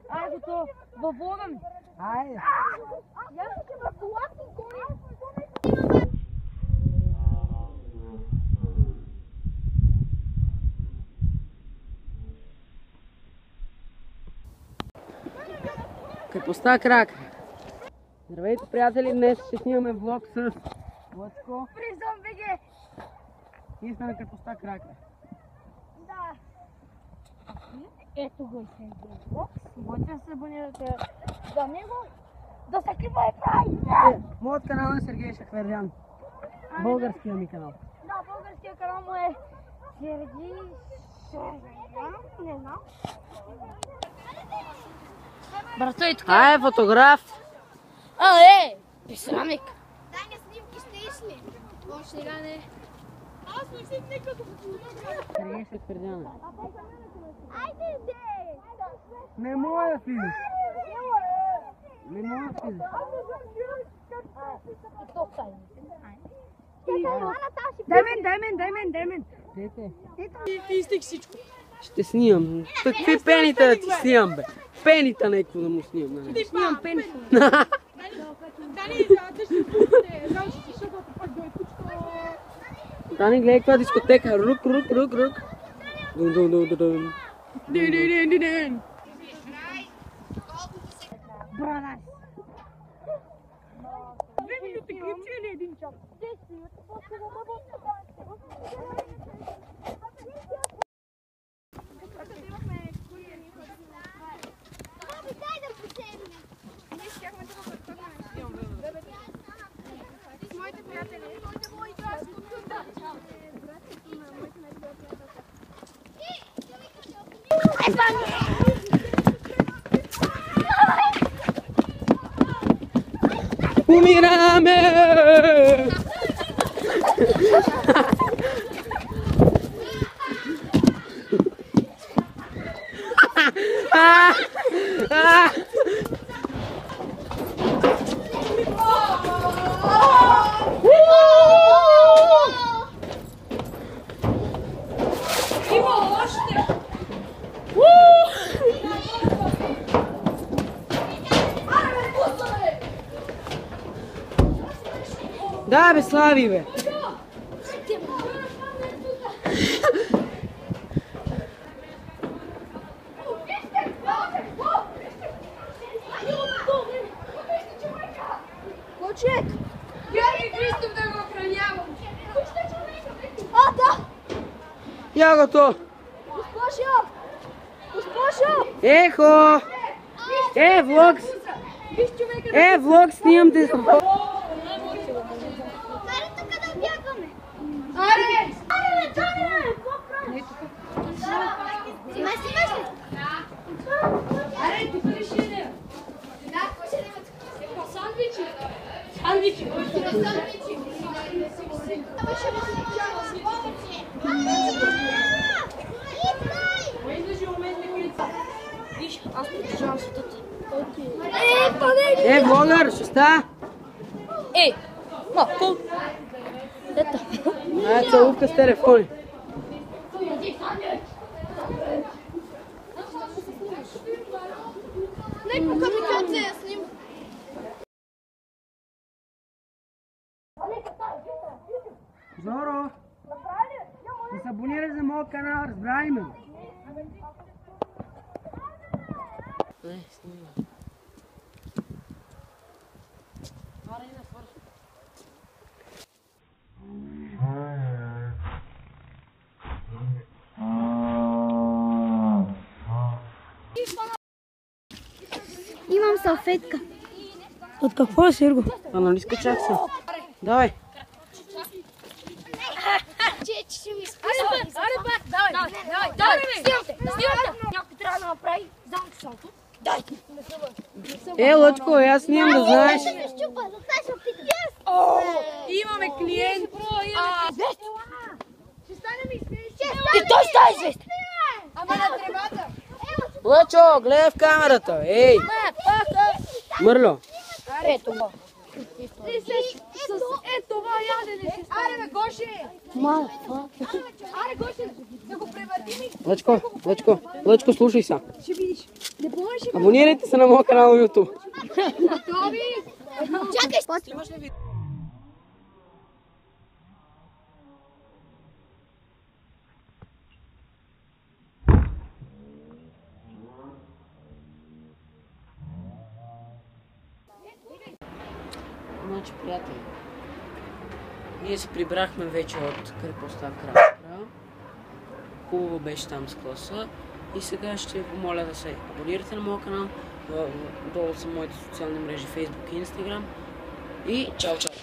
Айде то, във вода ми. Айде. Я ще ме колати коня. Крепостта Крак. Здравейте, приятели, днес ще снимаме влог с Лъчко. Призъм БГ. Ние сме на крепостта Крака. Да. Ето го и сега влог. Можете да се абонирате за него. Да се кива и прави. Моят канал е Сергей Шахвердян. Българския ми канал. Да, българския канал му е Сергей Шахвердян. Не знам. Брато и така. Е фотограф. Писрамик. Дай на снимки, ще ли? Може ли не? Аз не си никога Сергей Шахвердян. Айде, де! Не мога да влизаш. Не мога да влизаш. Дай мен. Дете. Ти изтих всичко. Ще снимам. Какви пенита да ти снимам, бе? Пенита някакво да му снимам. Ти снимам пениса. Дани, да ще пустите. Знам, че ще шъбата пак дой кучко. Дани, гледай каква дискотека. Рук. Дун. Бранар. 2 минути клипче или 1 час? 10 минути. Дай да поседнем. Ние щяхме да въртаме. С моите приятели. Умираме! Да, бе, Слави, бе! Кочек! Георги Христов да го охранявам! Да! Я го то! Госпожо! Ехо! Влог! Влог снимам те. Аре, тук да бягаме! Аре! Какво правиш? Снимаш ли? Аре, тук ли ще идем? Да, какво ще идем? Сандвичи! Сандвичи! Това ще Виж, аз притежавам светата. Влогър, ще ста? Малко. Ето. Целувка с телефони. Не, покажи се я снимам. Зоро! Да се абонирай за моят канал, разбрали ме? Имам салфетка. От какво е, Серго? Нали скачах се? Давай. Ще ми Аре, бак, давай, снимате. Някой трябва да направи замки салто. Лъчко, аз снимам да знаеш. Имаме клиент. Ще станем известни. И той става известен. Ама на тревата. Лъчо, гледай в камерата. Ей! Мърло. Ето го. С това ядене ще стане. Аре, бе, Гоши! Аре, Гоши, да го превъртим и... Лъчко, слушай са. Ще видиш. Абонирайте се на моя канал на YouTube. Чакай! Снимаш ли видео? Значи, приятели, ние се прибрахме вече от крепостта Краска. Хубаво беше там с класа. И сега ще ви помоля да се абонирате на моя канал. Долу са моите социални мрежи Facebook и Instagram. И чао, чао!